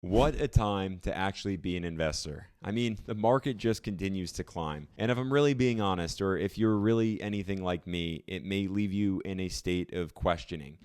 What a time to actually be an investor. I mean, the market just continues to climb. And if I'm really being honest, or if you're really anything like me, it may leave you in a state of questioning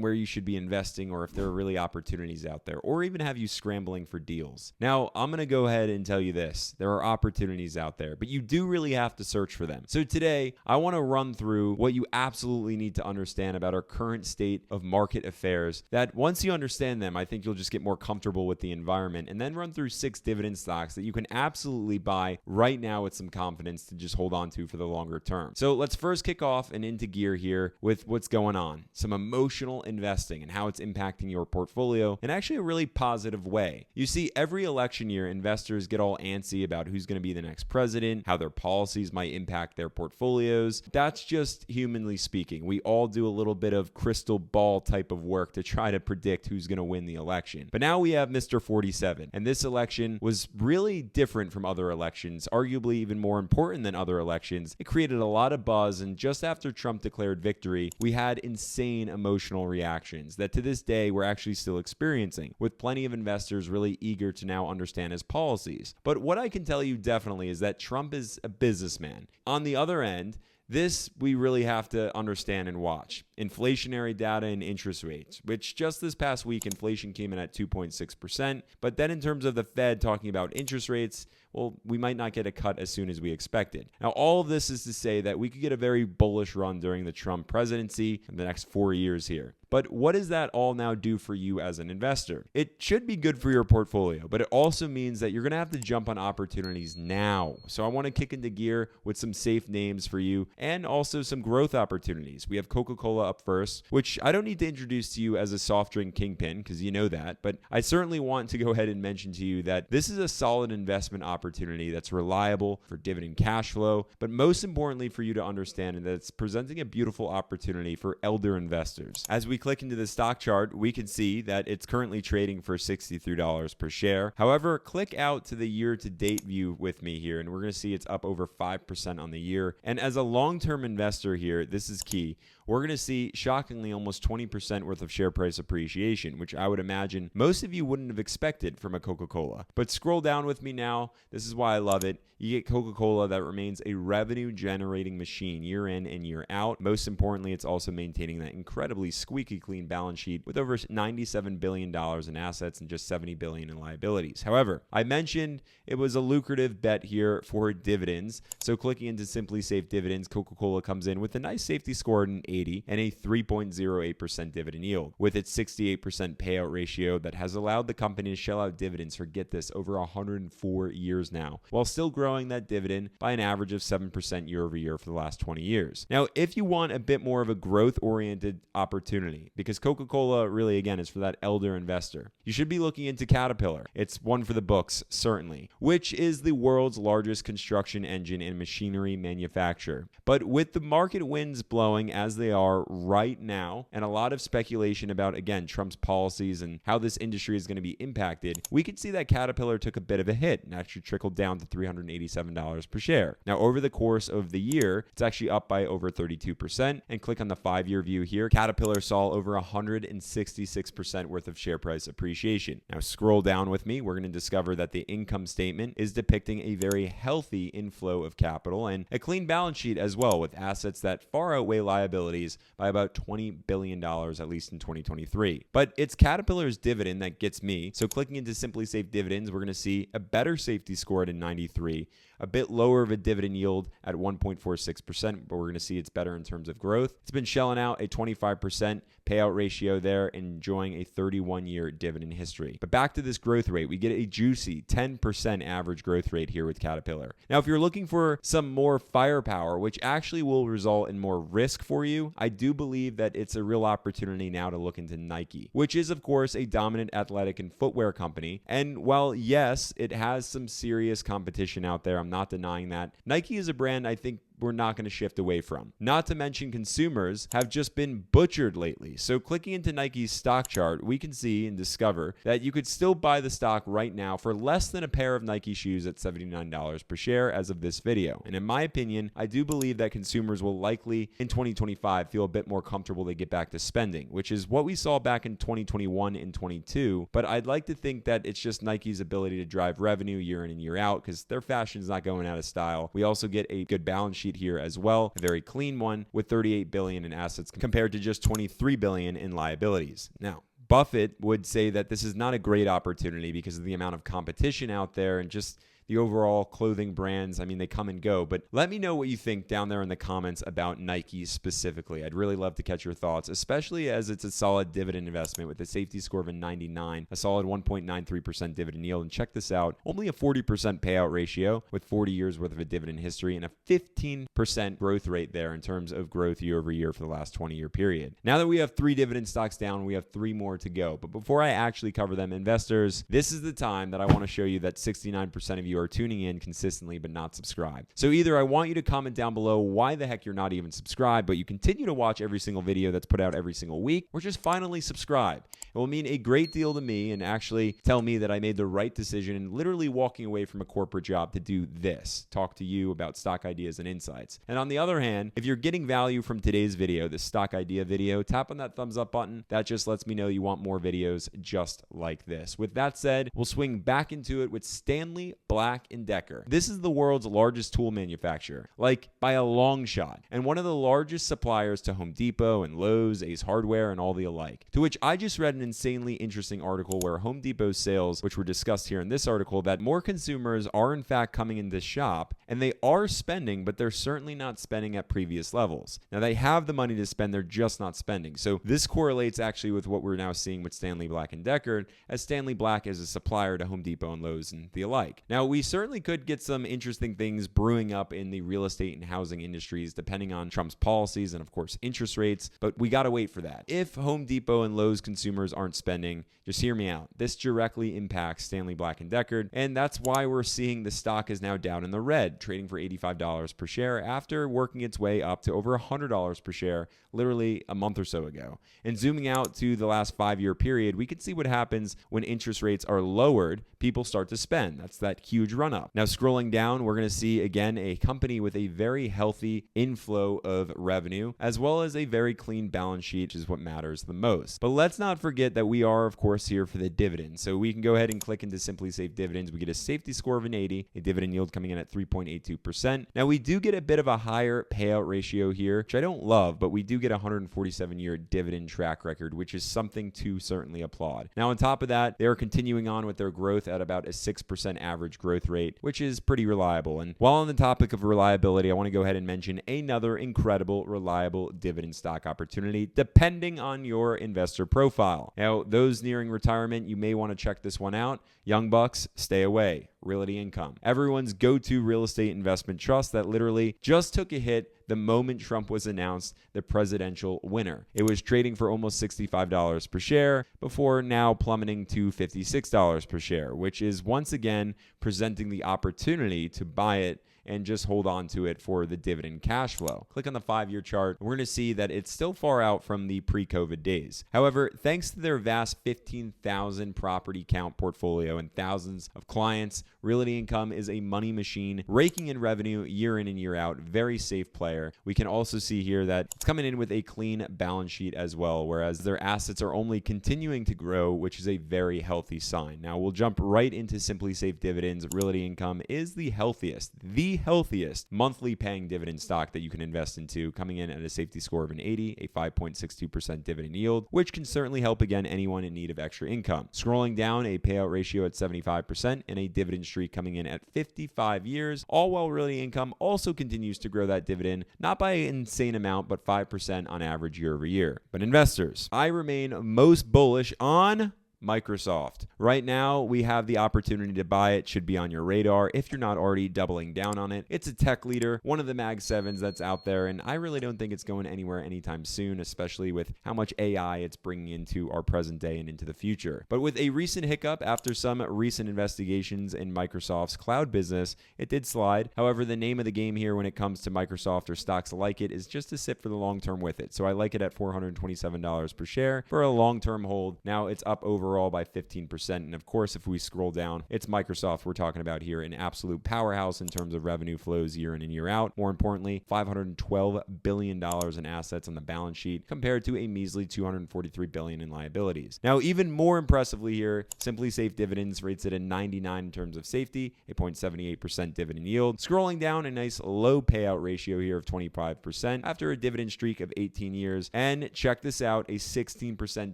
where you should be investing or if there are really opportunities out there, or even have you scrambling for deals. Now, I'm going to go ahead and tell you this. There are opportunities out there, but you do really have to search for them. So today, I want to run through what you absolutely need to understand about our current state of market affairs, that once you understand them, I think you'll just get more comfortable with the environment, and then run through 6 dividend stocks that you can absolutely buy right now with some confidence to just hold on to for the longer term. So let's first kick off and into gear here with what's going on, some emotional investing and how it's impacting your portfolio in actually a really positive way. You see, every election year, investors get all antsy about who's going to be the next president, how their policies might impact their portfolios. That's just humanly speaking. We all do a little bit of crystal ball type of work to try to predict who's going to win the election. But now we have Mr. 47, and this election was really different from other elections, arguably even more important than other elections. It created a lot of buzz, and just after Trump declared victory, we had insane emotional reactions that to this day we're actually still experiencing, with plenty of investors really eager to now understand his policies. But what I can tell you definitely is that Trump is a businessman. On the other end, this we really have to understand and watch. Inflationary data and interest rates, which just this past week, inflation came in at 2.6%. But then in terms of the Fed talking about interest rates, well, we might not get a cut as soon as we expected. Now, all of this is to say that we could get a very bullish run during the Trump presidency in the next 4 years here. But what does that all now do for you as an investor? It should be good for your portfolio, but it also means that you're going to have to jump on opportunities now. So I want to kick into gear with some safe names for you and also some growth opportunities. We have Coca-Cola up first, which I don't need to introduce to you as a soft drink kingpin because you know that, but I certainly want to go ahead and mention to you that this is a solid investment opportunity that's reliable for dividend cash flow, but most importantly for you to understand that it's presenting a beautiful opportunity for elder investors. As we click into the stock chart, we can see that it's currently trading for $63 per share. However, click out to the year-to-date view with me here, and we're going to see it's up over 5% on the year. And as a long-term investor here, this is key. We're going to see, shockingly, almost 20% worth of share price appreciation, which I would imagine most of you wouldn't have expected from a Coca-Cola. But scroll down with me now. This is why I love it. You get Coca-Cola that remains a revenue-generating machine year in and year out. Most importantly, it's also maintaining that incredibly squeaky clean balance sheet with over $97 billion in assets and just $70 billion in liabilities. However, I mentioned it was a lucrative bet here for dividends. So clicking into Simply Safe Dividends, Coca-Cola comes in with a nice safety score in 80 and a 3.08% dividend yield, with its 68% payout ratio that has allowed the company to shell out dividends for, get this, over 104 years now, while still growing that dividend by an average of 7% year over year for the last 20 years. Now, if you want a bit more of a growth-oriented opportunity, because Coca-Cola really, again, is for that elder investor, you should be looking into Caterpillar. It's one for the books, certainly, which is the world's largest construction engine and machinery manufacturer. But with the market winds blowing as they are right now, and a lot of speculation about, again, Trump's policies and how this industry is going to be impacted, we can see that Caterpillar took a bit of a hit and actually trickled down to $387 per share. Now, over the course of the year, it's actually up by over 32%. And click on the 5-year view here. Caterpillar saw over 166% worth of share price appreciation. Now, scroll down with me. We're going to discover that the income statement is depicting a very healthy inflow of capital and a clean balance sheet as well, with assets that far outweigh liabilities by about $20 billion, at least in 2023. But it's Caterpillar's dividend that gets me. So clicking into Simply Safe Dividends, we're going to see a better safety score at 93, a bit lower of a dividend yield at 1.46%, but we're going to see it's better in terms of growth. It's been shelling out a 25% payout ratio there, enjoying a 31-year dividend history. But back to this growth rate, we get a juicy 10% average growth rate here with Caterpillar. Now, if you're looking for some more firepower, which actually will result in more risk for you, I do believe that it's a real opportunity now to look into Nike, which is, of course, a dominant athletic and footwear company. And while, yes, it has some serious competition out there, I'm not denying that, Nike is a brand I think we're not going to shift away from. Not to mention consumers have just been butchered lately. So clicking into Nike's stock chart, we can see and discover that you could still buy the stock right now for less than a pair of Nike shoes at $79 per share as of this video. And in my opinion, I do believe that consumers will likely in 2025 feel a bit more comfortable to get back to spending, which is what we saw back in 2021 and 22. But I'd like to think that it's just Nike's ability to drive revenue year in and year out because their fashion is not going out of style. We also get a good balance sheet here as well, a very clean one with $38 billion in assets compared to just $23 billion in liabilities. Now, Buffett would say that this is not a great opportunity because of the amount of competition out there and just the overall clothing brands. I mean, they come and go, but let me know what you think down there in the comments about Nike specifically. I'd really love to catch your thoughts, especially as it's a solid dividend investment with a safety score of a 99, a solid 1.93% dividend yield. And check this out, only a 40% payout ratio with 40 years worth of a dividend history and a 15% growth rate there in terms of growth year over year for the last 20-year period. Now that we have 3 dividend stocks down, we have 3 more to go. But before I actually cover them, investors, this is the time that I want to show you that 69% of you are tuning in consistently but not subscribed. So either I want you to comment down below why the heck you're not even subscribed, but you continue to watch every single video that's put out every single week, or just finally subscribe. It will mean a great deal to me and actually tell me that I made the right decision in literally walking away from a corporate job to do this, talk to you about stock ideas and insights. And on the other hand, if you're getting value from today's video, this stock idea video, tap on that thumbs up button. That just lets me know you want more videos just like this. With that said, we'll swing back into it with Stanley Black & Decker. This is the world's largest tool manufacturer, like by a long shot, and one of the largest suppliers to Home Depot and Lowe's, Ace Hardware, and all the alike. To which I just read an insanely interesting article where Home Depot's sales, which were discussed here in this article, that more consumers are in fact coming into shop and they are spending, but they're certainly not spending at previous levels. Now they have the money to spend, they're just not spending. So this correlates actually with what we're now seeing with Stanley Black & Decker, as Stanley Black is a supplier to Home Depot and Lowe's and the alike. Now we certainly could get some interesting things brewing up in the real estate and housing industries depending on Trump's policies and of course interest rates, but we got to wait for that. If Home Depot and Lowe's consumers aren't spending, just hear me out. This directly impacts Stanley Black & Decker, and that's why we're seeing the stock is now down in the red, trading for $85 per share after working its way up to over $100 per share literally a month or so ago. And zooming out to the last 5-year period, we can see what happens when interest rates are lowered. People start to spend. That's that huge run up. Now scrolling down, we're going to see again a company with a very healthy inflow of revenue as well as a very clean balance sheet, which is what matters the most. But let's not forget that we are of course here for the dividend. So we can go ahead and click into Simply Safe Dividends. We get a safety score of an 80, a dividend yield coming in at 3.82%. Now we do get a bit of a higher payout ratio here, which I don't love, but we do get a 147-year dividend track record, which is something to certainly applaud. Now on top of that, they're continuing on with their growth at about a 6% average growth rate, which is pretty reliable. And while on the topic of reliability, I want to go ahead and mention another incredible, reliable dividend stock opportunity depending on your investor profile. Now, those nearing retirement, you may want to check this one out. Young bucks, stay away. Realty Income, everyone's go-to real estate investment trust that literally just took a hit the moment Trump was announced the presidential winner. It was trading for almost $65 per share before now plummeting to $56 per share, which is once again presenting the opportunity to buy it and just hold on to it for the dividend cash flow. Click on the 5-year chart. We're going to see that it's still far out from the pre-COVID days. However, thanks to their vast 15,000 property count portfolio and thousands of clients, Realty Income is a money machine, raking in revenue year in and year out. Very safe player. We can also see here that it's coming in with a clean balance sheet as well, whereas their assets are only continuing to grow, which is a very healthy sign. Now we'll jump right into Simply Safe Dividends. Realty Income is the healthiest monthly paying dividend stock that you can invest into, coming in at a safety score of an 80, a 5.62% dividend yield, which can certainly help again anyone in need of extra income. Scrolling down, a payout ratio at 75% and a dividend streak coming in at 55 years, all while Realty Income also continues to grow that dividend, not by an insane amount, but 5% on average year over year. But investors, I remain most bullish on Microsoft. Right now, we have the opportunity to buy it. Should be on your radar if you're not already doubling down on it. It's a tech leader, one of the Mag 7s that's out there, and I really don't think it's going anywhere anytime soon, especially with how much AI it's bringing into our present day and into the future. But with a recent hiccup after some recent investigations in Microsoft's cloud business, it did slide. However, the name of the game here when it comes to Microsoft or stocks like it is just to sit for the long term with it. So I like it at $427 per share for a long-term hold. Now it's up overall by 15%. And of course, if we scroll down, it's Microsoft we're talking about here, an absolute powerhouse in terms of revenue flows year in and year out. More importantly, $512 billion in assets on the balance sheet compared to a measly $243 billion in liabilities. Now, even more impressively here, Simply Safe Dividends rates it a 99 in terms of safety, a 0.78% dividend yield. Scrolling down, a nice low payout ratio here of 25% after a dividend streak of 18 years. And check this out, a 16%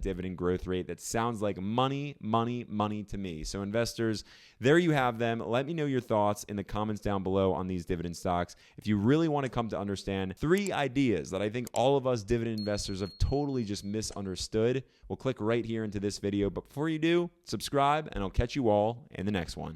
dividend growth rate. That sounds like money to me. So investors, there you have them. Let me know your thoughts in the comments down below on these dividend stocks. If you really want to come to understand 3 ideas that I think all of us dividend investors have totally just misunderstood, we'll click right here into this video. But before you do, subscribe, and I'll catch you all in the next one.